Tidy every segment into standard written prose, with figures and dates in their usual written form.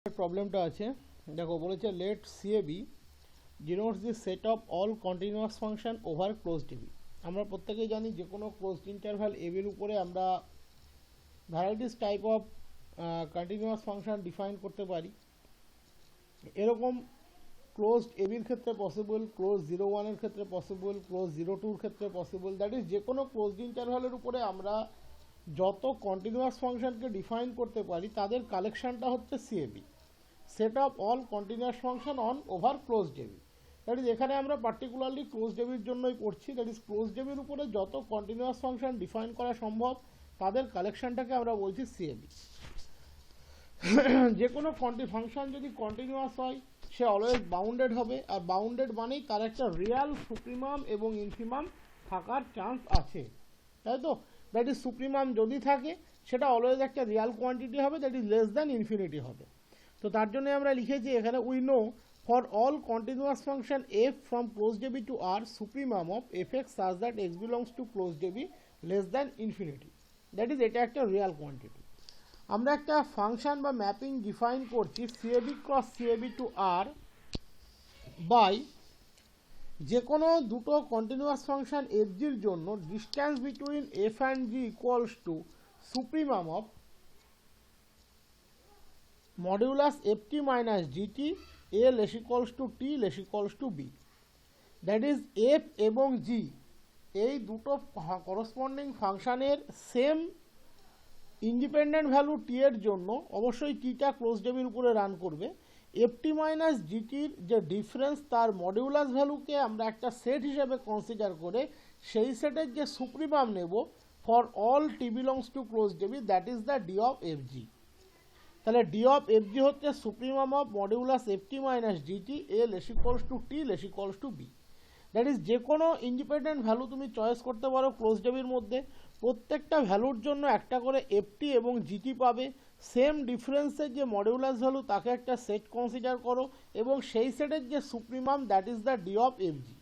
প্রবলেমটা আছে দেখো বলেছে let C A B denotes the set of all continuous function over closed A B. আমরা প্রত্যেকেই জানি যে কোনো ক্লোজড ইন্টারভ্যাল এবির উপরে আমরা varieties type of continuous function define করতে পারি। এরকম ক্লোজড এবির ক্ষেত্রে পসিবল, ক্লোজ 0-1 এর ক্ষেত্রে পসিবল, ক্লোজ 0-2 এর ক্ষেত্রে পসিবল। দ্যাট ইজ যে কোনো ক্লোজড ইন্টারভ্যালের উপরে আমরা যত কন্টিনিউয়াস ফাংশনকে ডিফাইন করতে পারি তাদের কালেকশনটা হচ্ছে C A B, set of all continuous function on over closed A B. That is এখানে আমরা পার্টিকুলারলি ক্লোজড এবির জন্যই পড়ছি। দ্যাট ইজ ক্লোজড এবির উপরে যত কন্টিনিউয়াস ফাংশন ডিফাইন করা সম্ভব তাদের কালেকশনটাকে আমরা বলছি সিএবি। যে কোনো ফাংশন যদি কন্টিনিউয়াস হয় সে অলওয়েজ বাউন্ডেড হবে, আর বাউন্ডেড মানেই তার একটা রিয়াল সুপ্রিমাম এবং ইনফিমাম থাকার চান্স আছে, তাই তো? দ্যাট ইজ সুপ্রিমাম যদি থাকে সেটা অলওয়েজ একটা রিয়াল কোয়ান্টিটি হবে, that is less than infinity হবে। তো তার জন্য আমরা লিখেছি এখানে we know for all continuous function F from closed A B to R supremum of F X such that X belongs to closed A B less than infinity. That is এটা একটা real quantity. আমরা একটা ফাংশন বা mapping define করছি C A B cross C A B to R by যে কোনো দুটো continuous function F জির জন্য distance between F and G equals to supremum of modulus F T minus G T A less equals to T less equals to B. That is F এবং G এই দুটো corresponding ফাংশানের same independent value টি এর জন্য অবশ্যই টিটা closed এবির উপরে রান করবে। এফ টি মাইনাস জিটির যে ডিফারেন্স তার মডিউলাস ভ্যালুকে আমরা একটা সেট হিসেবে কনসিডার করে সেই সেটের যে সুপ্রিমাম নেব for all T belongs to closed A B, that is the D of F G. তাহলে ডি অফ এফ জি হচ্ছে supremum of modulus F T minus G T A less equals to T less equals to B. That is যে কোনো independent value তুমি choice করতে পারো closed এবির মধ্যে, প্রত্যেকটা ভ্যালুর জন্য একটা করে এফটি এবং জিটি পাবে। সেম ডিফারেন্সের যে মডিউলাস ভ্যালু তাকে একটা সেট কনসিডার করো এবং সেই সেটের যে supremum that is the D of F G.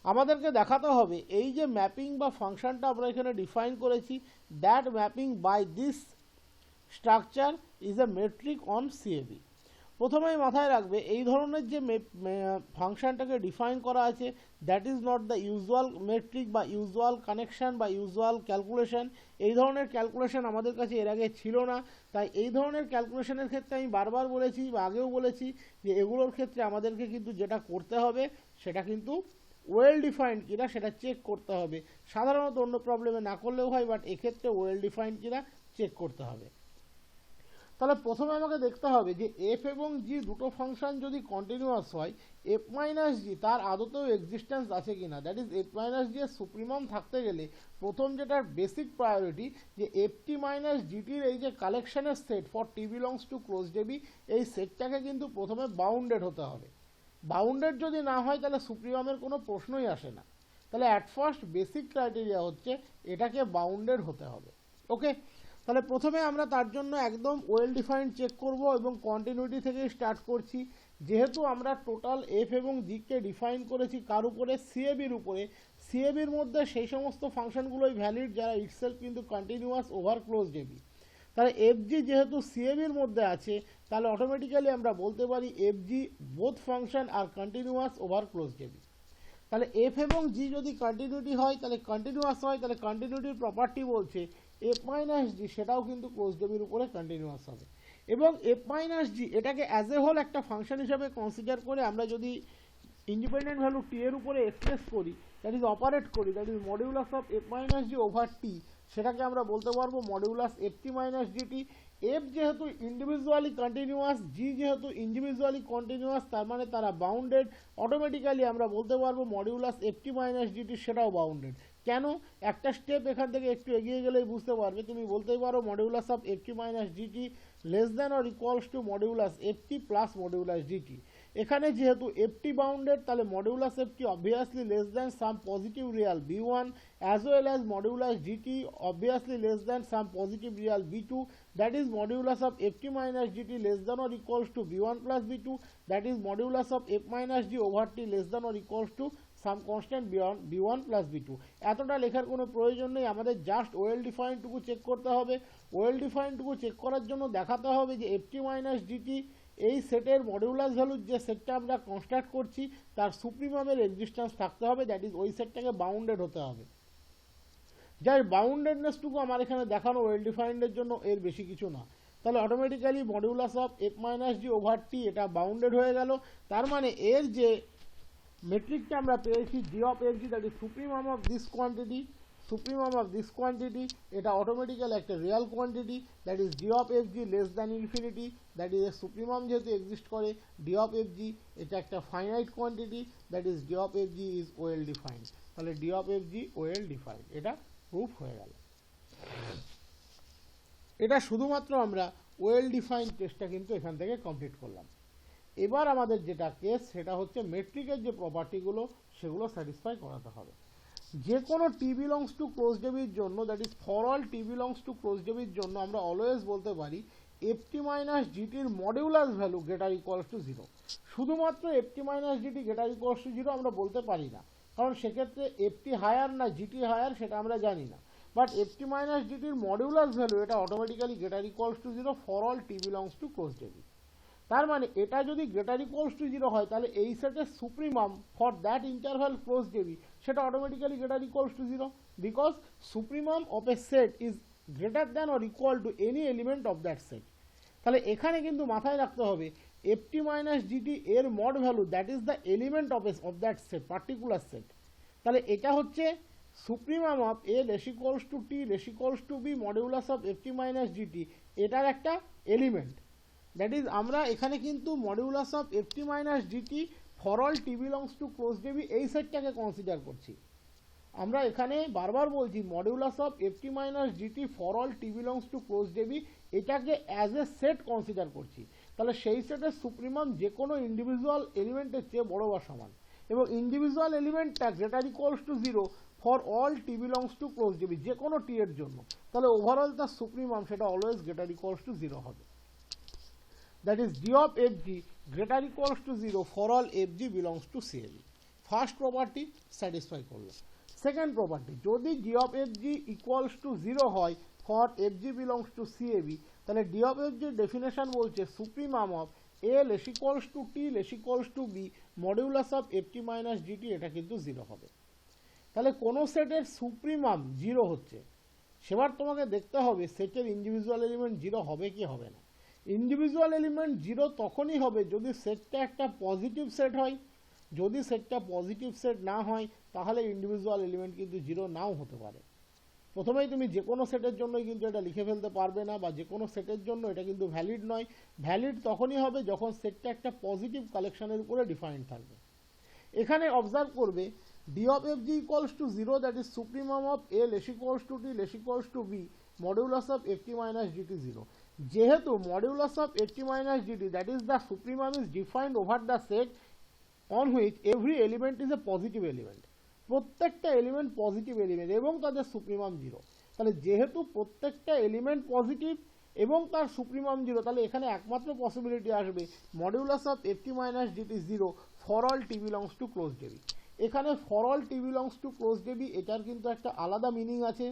আমাদেরকে দেখাতে হবে এই যে ম্যাপিং বা ফাংশনটা আমরা এখানে ডিফাইন করেছি that mapping by this structure is a metric on C A B. প্রথমেই মাথায় রাখবে এই ধরনের যে ফাংশনটাকে ডিফাইন করা আছে that is not the usual metric বা ইউজুয়াল কানেকশন বা ইউজুয়াল ক্যালকুলেশন। এই ধরনের ক্যালকুলেশন আমাদের কাছে এর আগে ছিল না, তাই এই ধরনের ক্যালকুলেশনের ক্ষেত্রে আমি বারবার বলেছি বা আগেও বলেছি যে এগুলোর ক্ষেত্রে আমাদেরকে কিন্তু যেটা করতে হবে সেটা কিন্তু ওয়েল ডিফাইন্ড কিনা সেটা চেক করতে হবে। সাধারণত অন্য প্রবলেমে না করলেও হয়, বাট এক্ষেত্রে ওয়েল ডিফাইন্ড কিনা চেক করতে হবে। তাহলে প্রথমে আমাকে দেখতে হবে যে এফ এবং জি দুটো ফাংশন যদি কন্টিনিউয়াস হয় এফ মাইনাস জি তার আদতেও এক্সিস্টেন্স আছে কিনা। That is F minus G এর সুপ্রিমাম থাকতে গেলে প্রথম যেটার বেসিক প্রায়োরিটি যে এফ টি মাইনাস জিটির এই যে কালেকশনের set for T belongs to closed A B এই সেটটাকে কিন্তু প্রথমে বাউন্ডেড হতে হবে। বাউন্ডেড যদি না হয় তাহলে সুপ্রিমামের কোনো প্রশ্নই আসে না। তাহলে অ্যাট ফার্স্ট বেসিক ক্রাইটেরিয়া হচ্ছে এটাকে বাউন্ডেড হতে হবে। ওকে, তাহলে প্রথমে আমরা তার জন্য একদম ওয়েল ডিফাইন্ড চেক করব এবং কন্টিনিউটি থেকে স্টার্ট করছি। যেহেতু আমরা টোটাল এফ এবং জিকে ডিফাইন করেছি কার উপরে, সিএবির উপরে, সিএবির মধ্যে সেই সমস্ত ফাংশনগুলোই ভ্যালিড যারা ইটসেলফ কিন্তু কন্টিনিউয়াস ওভার ক্লোজড এবি। তাহলে এফ জি যেহেতু সিএবির মধ্যে আছে তাহলে অটোমেটিক্যালি আমরা বলতে পারি এফ জি বোথ ফাংশন আর কন্টিনিউয়াস ওভার ক্লোজড এবি। তাহলে এফ এবং জি যদি কন্টিনিউটি হয় তাহলে কন্টিনিউয়াস হয়, তাহলে কন্টিনিউটির প্রপার্টি বলছে এফ মাইনাস জি সেটাও কিন্তু ক্লোজড এবির উপরে কন্টিনিউয়াস হবে। এবং এফ মাইনাস জি এটাকে অ্যাজ এ হোল একটা ফাংশন হিসেবে কনসিডার করে আমরা যদি ইন্ডিপেন্ডেন্ট ভ্যালু টি এর উপরে এক্সপ্রেস করি, দ্যাট ইজ অপারেট করি, that is modulus of F minus G over টি, সেটাকে আমরা বলতে পারবো মডিউলাস এফ টি মাইনাস জিটি। এফ যেহেতু ইন্ডিভিজুয়ালি কন্টিনিউয়াস, জি যেহেতু ইন্ডিভিজুয়ালি কন্টিনিউয়াস, তার মানে তারা বাউন্ডেড। অটোমেটিক্যালি আমরা বলতে পারবো মডিউলাস এফ টি মাইনাস জিটি সেটাও বাউন্ডেড। কেন? একটা স্টেপ এখান থেকে একটু এগিয়ে গেলেই বুঝতে পারবে। তুমি বলতেই পারো modulus of F T minus G T less than or equals to modulus F T plus modulus G T. এখানে যেহেতু এফ টি বাউন্ডেড তাহলে modulus F T obviously less than some positive real B one as well as modulus gt obviously less than some positive real b2, that is modulus of ft minus gt less than or equals to b1 plus b2, that is modulus of f minus g over t less than or equals to some constant b1 plus b2। এতটা লেখার কোনো প্রয়োজন নেই, আমাদের just well ডিফাইনটুকু check করতে হবে। Well ডিফাইনটুকু check করার জন্য দেখাতে হবে যে ft মাইনাস জিটি এই সেটের মডিউলাস ভ্যালুর যে সেটটা আমরা কনস্ট্রাক্ট করছি তার সুপ্রিমামের এক্সিস্টেন্স থাকতে হবে, দ্যাট ইজ ওই সেটটাকে বাউন্ডেড হতে হবে। যার বাউন্ডেডনেসটুকু আমার এখানে দেখানো ওয়েল ডিফাইন্ডের জন্য, এর বেশি কিছু না। তাহলে automatically modulus of F minus G over টি এটা বাউন্ডেড হয়ে গেল। তার মানে এর যে মেট্রিকটা আমরা পেয়েছি g of F G, that is supremum of this quantity, supremum of this quantity, এটা অটোমেটিক্যালি একটা real quantity, that is g of F g less than infinity, that is supremum যেহেতু এক্সিস্ট করে। ডি অফ এফ জি এটা একটা finite quantity, that is D of F g is well defined. তাহলে D of F g well defined, এটা proof হয়ে গেল। এটা শুধুমাত্র আমরা ওয়েল ডিফাইন্ড টেস্টটা কিন্তু এখান থেকে কমপ্লিট করলাম। এবার আমাদের যেটা কেস সেটা হচ্ছে মেট্রিকের যে প্রপার্টিগুলো সেগুলো স্যাটিসফাই করাতে হবে। যে কোনো টি বিলংস টু ক্লোজ ডেবির জন্য, that is for all T belongs to close ডেবির জন্য আমরা অলওয়েজ বলতে পারি এফটি মাইনাস জিটির modulus value greater equals to zero. শুধুমাত্র f t minus g t greater equals to zero আমরা বলতে পারি না, কারণ সেক্ষেত্রে এফটি হায়ার না জিটি হায়ার সেটা আমরা জানি না। বাট এফটি মাইনাস জিটির মডিউলাস ভ্যালু এটা automatically greater equals to zero for all T belongs to close ডেবি। তার মানে এটা যদি গ্রেটার ইকুয়ালস টু জিরো হয় তাহলে এই সেটের supremum for that interval close ডেবি সেটা automatically greater equals to zero, because supremum of a set is greater than or equal to any element of that set. তাহলে এখানে কিন্তু মাথায় রাখতে হবে এফটি মাইনাস জিটি এর mod value that is the element of that set, particular set. তাহলে এটা হচ্ছে supremum of a less equals to T less equals to b modulus of FT minus g t, এটার একটা এলিমেন্ট। দ্যাট ইজ আমরা এখানে কিন্তু modulus of FT minus g t for all T belongs to close ডেবি এই সেটটাকে কনসিডার করছি। আমরা এখানে বারবার বলছি modulus of FT minus g t for all T belongs to close ডেবি এটাকে অ্যাজ এ সেট কনসিডার করছি। তাহলে সেই সেটের সুপ্রিমাম যে কোনো ইন্ডিভিজুয়াল এলিমেন্টের চেয়ে বড় বা সমান, এবং ইন্ডিভিজুয়াল এলিমেন্টটা greater equals to zero for all T belongs to close ডেবি, যে কোনো টি এর জন্য। তাহলে ওভারঅল তার সুপ্রিমাম সেটা always greater equals to zero হবে। That is d of fg greater equals to 0 for all fg belongs to CAB. First property satisfy করলো। Second property যদি d of fg equals to 0 হয় for fg belongs to CAB, তাহলে d of fg definition বলছে supremum of a less equals to t less equals to b modulus of ft minus gt, এটা কিন্তু 0 হবে। তাহলে কোন সেটের সুপ্রিমাম 0 হচ্ছে, সেবার তোমাকে দেখতে হবে সেটের ইন্ডিভিজুয়াল এলিমেন্ট 0 হবে কি হবে না। ইন্ডিভিজুয়াল এলিমেন্ট 0 তখনই হবে যদি সেটটা একটা পজিটিভ সেট হয়। যদি সেটটা পজিটিভ সেট না হয় তাহলে ইন্ডিভিজুয়াল এলিমেন্ট কিন্তু 0 নাও হতে পারে। প্রথমেই তুমি যে কোনো সেটের জন্যই কিন্তু এটা লিখে ফেলতে পারবে না, বা যে কোনো সেটের জন্য এটা কিন্তু ভ্যালিড নয়। ভ্যালিড তখনই হবে যখন সেটটা একটা পজিটিভ কালেকশনের উপরে ডিফাইন্ড থাকবে। এখানে অবজার্ভ করবে d of fg equals to 0, that is supremum of a less equals to t less equals to b modulus of ft minus gt 0। যেহেতু modulus of ft minus gt that is the supremum is defined over the set on which every element is a positive element, প্রত্যেকটা element positive element এবং তাদের supremum 0। তাহলে যেহেতু প্রত্যেকটা element positive এবং তার supremum 0, তাহলে এখানে একমাত্র পসিবিলিটি আসবে modulus of ft minus gt 0 for all t belongs to close ডেবি। এখানে for all t belongs to close ডেবি এটার কিন্তু একটা আলাদা মিনিং আছে।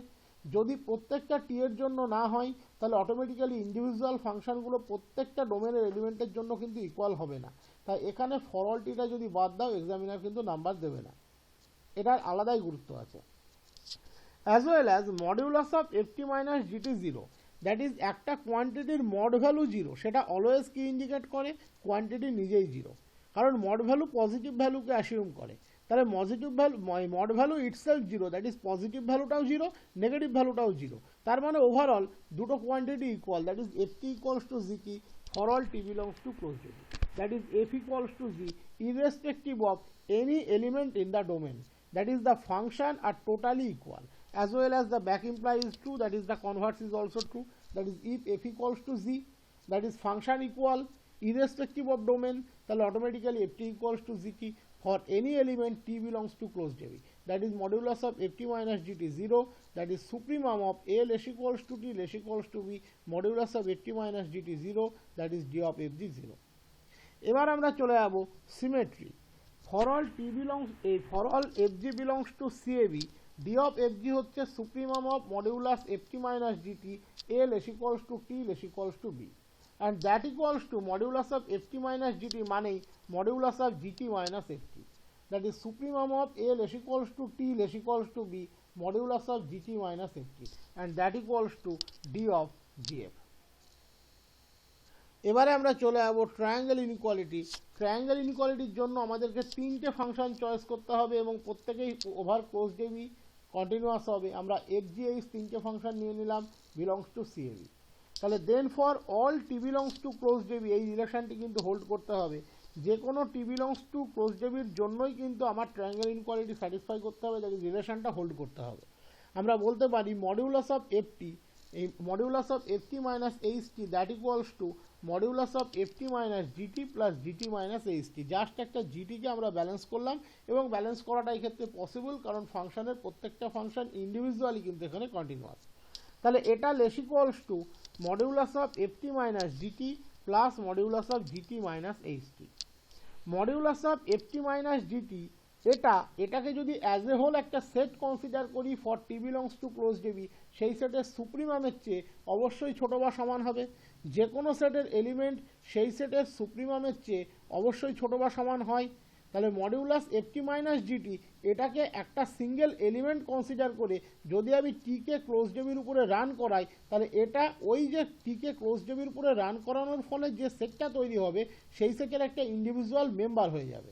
যদি প্রত্যেকটা টি এর জন্য না হয় তাহলে অটোমেটিক্যালি ইন্ডিভিজুয়াল ফাংশনগুলো প্রত্যেকটা ডোমেনের এলিমেন্টের জন্য কিন্তু ইকুয়াল হবে না। তাই এখানে ফর অল টিটা যদি বাদ দাও এক্সামিনার কিন্তু নাম্বার দেবে না, এটার আলাদাই গুরুত্ব আছে। As well as modulus of ft minus GT 0, that is একটা কোয়ান্টিটির মড ভ্যালু 0, সেটা অলওয়েজ কি ইন্ডিকেট করে কোয়ান্টিটি নিজেই 0, কারণ মড ভ্যালু পজিটিভ ভ্যালুকে অ্যাসিউম করে। তাহলে positive value mod value itself 0, that is positive ভ্যালুটাও 0 নেগেটিভ ভ্যালুটাও 0। তার মানে ওভারঅল দুটো quantity equal, that is ft equals to gt for all t belongs to close ডেবি, that is f equals to g irrespective of any element in the domain, that is the function are totally equal. As well as the back imply is true, that is the converse is also true, that is if f equals to g, that is function equal irrespective of domain, then automatically ft equals to gt for any element t belongs to closed debit, that is modulus of ft minus gt 0, that is supremum of a less equals to t less equals to b modulus of ft minus gt 0, that is d of fg 0। এবার আমরা চলে যাব symmetry. for all t belongs for all fg belongs to CAB, d of fg হচ্ছে supremum of modulus ft minus gt a less equals to t less equals to b। and that equals to modulus of ft minus gt मानेई modulus of gt minus ft. That is supremum of a less equals to t less equals to b modulus of gt minus ft, and that equals to d of gf. এবারে আমরা চলে যাব triangle inequality. Triangle ইনইকুয়ালিটির জন্য আমাদেরকে তিনটে function choice করতে হবে এবং প্রত্যেকেই ওভার ক্লোজ ডেবি কন্টিনিউয়াস হবে। আমরা FGH তিনটে ফাংশন নিয়ে নিলাম বিলংস টু CAB। তাহলে then for all T belongs to close ডেবি এই রিলেশনটি কিন্তু হোল্ড করতে হবে। যে কোনো টি বিলংস টু ক্লোজ ডেবির জন্যই কিন্তু আমার ট্রায়াঙ্গেল ইনইকুয়ালিটি স্যাটিসফাই করতে হবে, তাই রিলেশনটা হোল্ড করতে হবে। আমরা বলতে পারি মডিউলাস অফ এফটি, এই modulus of FT minus H T that equals to modulus of FT minus GT plus G T minus H T. Just একটা জিটিকে আমরা ব্যালেন্স করলাম এবং ব্যালেন্স করাটা এই ক্ষেত্রে পসিবল, কারণ ফাংশনের প্রত্যেকটা ফাংশন ইন্ডিভিজুয়ালি কিন্তু এখানে কন্টিনিউয়াস। তাহলে এটা less equals to modulus of FT minus GT plus modulus of g t minus h t. Modulus of FT minus g t এটাকে যদি অ্যাজ এ হোল একটা সেট কনসিডার করি for T belongs to close ডেবি, সেই সেটের সুপ্রিমামের চেয়ে অবশ্যই ছোট বা সমান হবে। যে কোনো সেটের এলিমেন্ট সেই সেটের সুপ্রিমামের চেয়ে অবশ্যই ছোট বা সমান হয়। তাহলে মডিউলাস এফটি মাইনাস জিটি এটাকে একটা সিঙ্গেল এলিমেন্ট কনসিডার করে যদি আমি টিকে ক্লোজ ডেবির উপরে রান করাই, তাহলে এটা ওই যে টিকে ক্লোজ ডেবির উপরে রান করানোর ফলে যে সেটটা তৈরি হবে সেই সেটের একটা ইন্ডিভিজুয়াল মেম্বার হয়ে যাবে।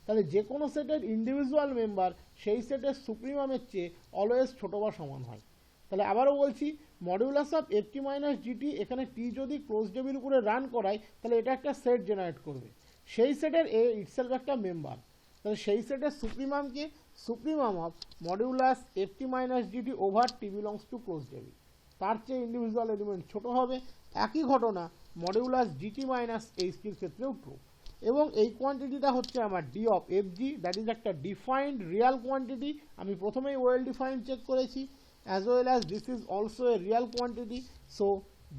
তাহলে যে কোনো সেটের ইন্ডিভিজুয়াল মেম্বার সেই সেটের সুপ্রিমামের চেয়ে অলওয়েজ ছোটো বা সমান হয়। তাহলে আবারও বলছি modulus of FT minus GT এখানে টি যদি ক্লোজ ডেবির উপরে রান করায় তাহলে এটা একটা সেট জেনারেট করবে, সেই সেটের এ ইটসেলফ একটা মেম্বার। তাহলে সেই সেটের সুপ্রিমামকে supremum of modulus f t minus g t over t belongs to close ডেবি, তার চেয়ে ইন্ডিভিজুয়াল এলিমেন্ট ছোটো হবে। একই ঘটনা মডিউলাস জিটি মাইনাস এইচটির ক্ষেত্রেও ট্রু। এবং এই কোয়ান্টিটিটা হচ্ছে আমার D of F G, that is একটা ডিফাইন্ড রিয়াল কোয়ান্টিটি। আমি প্রথমেই ওয়েল ডিফাইন্ড চেক করেছি, as well as this is also a real quantity. So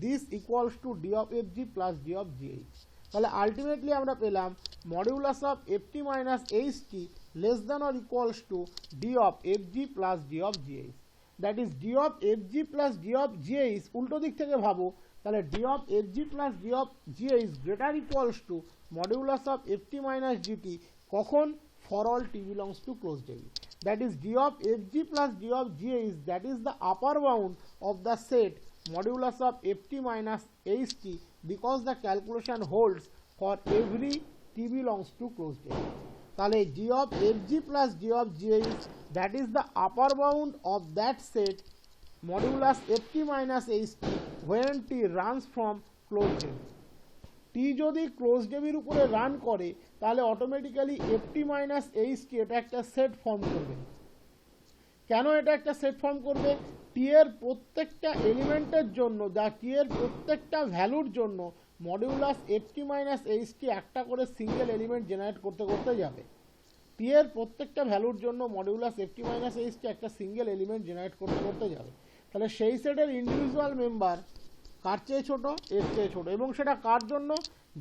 this equals to D of F G plus D of G H. তাহলে ultimately আমরা পেলাম modulus of FT minus H T less than or equals to D of F G plus D of G H. That is D of F G plus D of g h. উল্টো দিক থেকে ভাবো, তাহলে D of F G plus D of g h greater equals to modulus of FT minus g t কখন? For all T belongs to close ডেবি। That is d of fg plus d of gh, that is the upper bound of the set modulus of ft minus ht, because the calculation holds for every t belongs to closed debit. তাহলে d of fg plus d of gh, that is the upper bound of that set modulus ft minus ht when t runs from closed debit. টি যদি close ডেবির উপরে run করে তাহলে automatically FT minus HT এটা একটা set form করবে। কেন এটা একটা সেট ফর্ম করবে? টি এর প্রত্যেকটা এলিমেন্টের জন্য টি এর প্রত্যেকটা ভ্যালুর জন্য মডিউলাস এফটি মাইনাস এইচটি একটা করে সিঙ্গেল এলিমেন্ট জেনারেট করতে করতে যাবে। টি এর প্রত্যেকটা ভ্যালুর জন্য মডিউলাস এফটি মাইনাস এইচটি একটা সিঙ্গেল এলিমেন্ট জেনারেট করতে করতে যাবে। তাহলে সেই সেটের ইন্ডিভিজুয়াল মেম্বার কার চেয়ে ছোটো? এর চেয়ে ছোটো। এবং সেটা কার জন্য?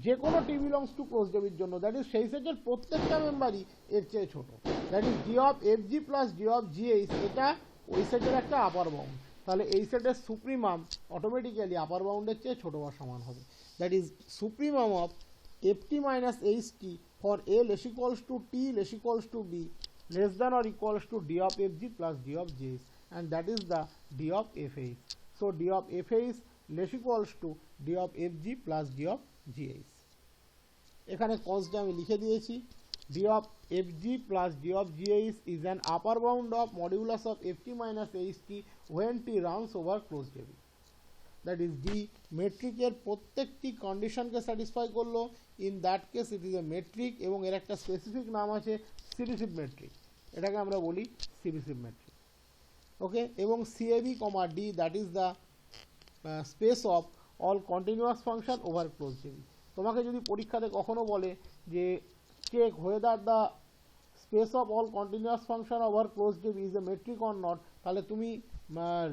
যে কোনো টি বিলংস টু ক্লোজ ডেবির জন্য, দ্যাট ইজ সেই সেটের প্রত্যেকটা মেম্বারই এর চেয়ে ছোটো। That is D of F G plus D of GH, এটা ওই সেটের একটা আপার বাউন্ড। তাহলে এই সেটের সুপ্রিমাম অটোমেটিক্যালি আপার বাউন্ডের চেয়ে ছোটো বা সমান হবে। That is supremum of F T minus H T for A less equals to T less equals to B less than or equals to D of F G plus D of GH, and that is the D of F H. So D of F H less equals to D of F G plus D of GH. এখানে কজটা আমি লিখে দিয়েছি, D of F G plus D of g h is an upper bound of modulus of F T minus H t when t runs over close ডেবি। That is d মেট্রিকের প্রত্যেকটি কন্ডিশনকে satisfy করলো। In that case it is a metric এবং এর একটা specific নাম আছে সিরিসিভ মেট্রিক, এটাকে আমরা বলি সিরিসিভ মেট্রিক। ওকে, এবং CAB comma d that is the space of all continuous function over close ডেবি। তোমাকে যদি পরীক্ষাতে কখনো বলে যে check whether the space of all continuous function over close ডেবি is a metric or not, তাহলে তুমি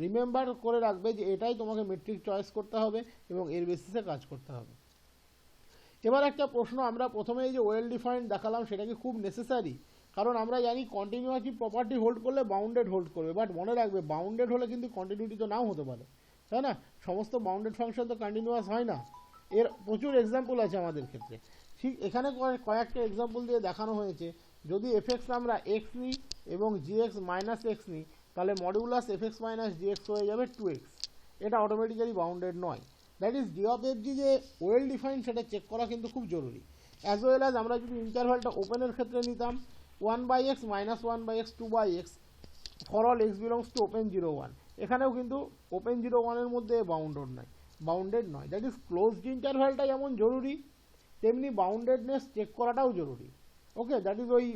রিমেম্বার করে রাখবে যে এটাই তোমাকে মেট্রিক চয়েস করতে হবে এবং এর বেসিসে কাজ করতে হবে। এবার একটা প্রশ্ন, আমরা প্রথমে এই যে ওয়েল ডিফাইন্ড দেখালাম সেটা কি খুব নেসেসারি? কারণ আমরা জানি কন্টিনিউয়াসলি প্রপার্টি হোল্ড করলে বাউন্ডেড হোল্ড করবে, বাট মনে রাখবে বাউন্ডেড হলে কিন্তু কন্টিনিউটি তো নাও হতে পারে, তাই না? সমস্ত বাউন্ডেড ফাংশন তো কন্টিনিউয়াস হয় না। এর প্রচুর এক্সাম্পল আছে আমাদের ক্ষেত্রে। ঠিক এখানে কয়েকটা এক্সাম্পল দিয়ে দেখানো হয়েছে, যদি এফএক্স আমরা এক্স নিই এবং জিএক্স মাইনাস এক্স নিই, তাহলে মডিউলাস এফএক্স মাইনাস জিএক্স হয়ে যাবে 2x। এটা অটোমেটিক্যালি বাউন্ডেড নয়। That is D of F G যে ওয়েল ডিফাইন্ড সেটা চেক করা কিন্তু খুব জরুরি। অ্যাজ ওয়েল অ্যাজ আমরা যদি ইন্টারভ্যালটা ওপেনের ক্ষেত্রে নিতাম 1/x minus 1/x 2/x for all x belongs to open 0 1, এখানেও কিন্তু ওপেন 0 1 এর মধ্যে বাউন্ডেড নয়। দ্যাট ইজ ক্লোজড ইন্টারভ্যালটা যেমন জরুরি তেমনি বাউন্ডেডনেস চেক করাটাও জরুরি। ওকে, দ্যাট ইজ ওই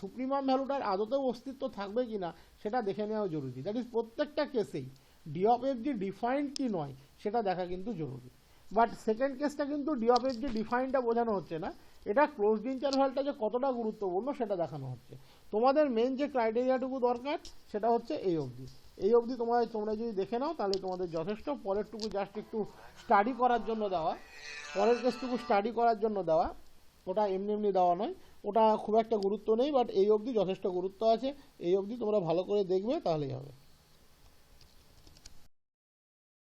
সুপ্রিমাম ভ্যালুটার আদতেও অস্তিত্ব থাকবে কিনা সেটা দেখে নেওয়া জরুরি। দ্যাট ইজ প্রত্যেকটা কেসেই d of F g defined কি নয় সেটা দেখা কিন্তু জরুরি। বাট সেকেন্ড কেসটা কিন্তু ডি অফ এফ জি ডিফাইন্ডটা বোঝানো হচ্ছে না, এটা ক্লোজড ইন্টারভ্যালটা যে কতটা গুরুত্বপূর্ণ সেটা দেখানো হচ্ছে। তোমাদের মেন যে ক্রাইটেরিয়াটুকু দরকার সেটা হচ্ছে এই অবধি তোমরা যদি দেখে নাও তাহলে তোমাদের যথেষ্ট। পরেরটুকু জাস্ট একটু স্টাডি করার জন্য দেওয়া, পরের কেসটুকু স্টাডি করার জন্য দেওয়া, ওটা এমনি দেওয়া নয়, ওটা খুব একটা গুরুত্ব নেই, বাট এই অবধি যথেষ্ট গুরুত্ব আছে। এই অবধি তোমরা ভালো করে দেখবে তাহলেই হবে।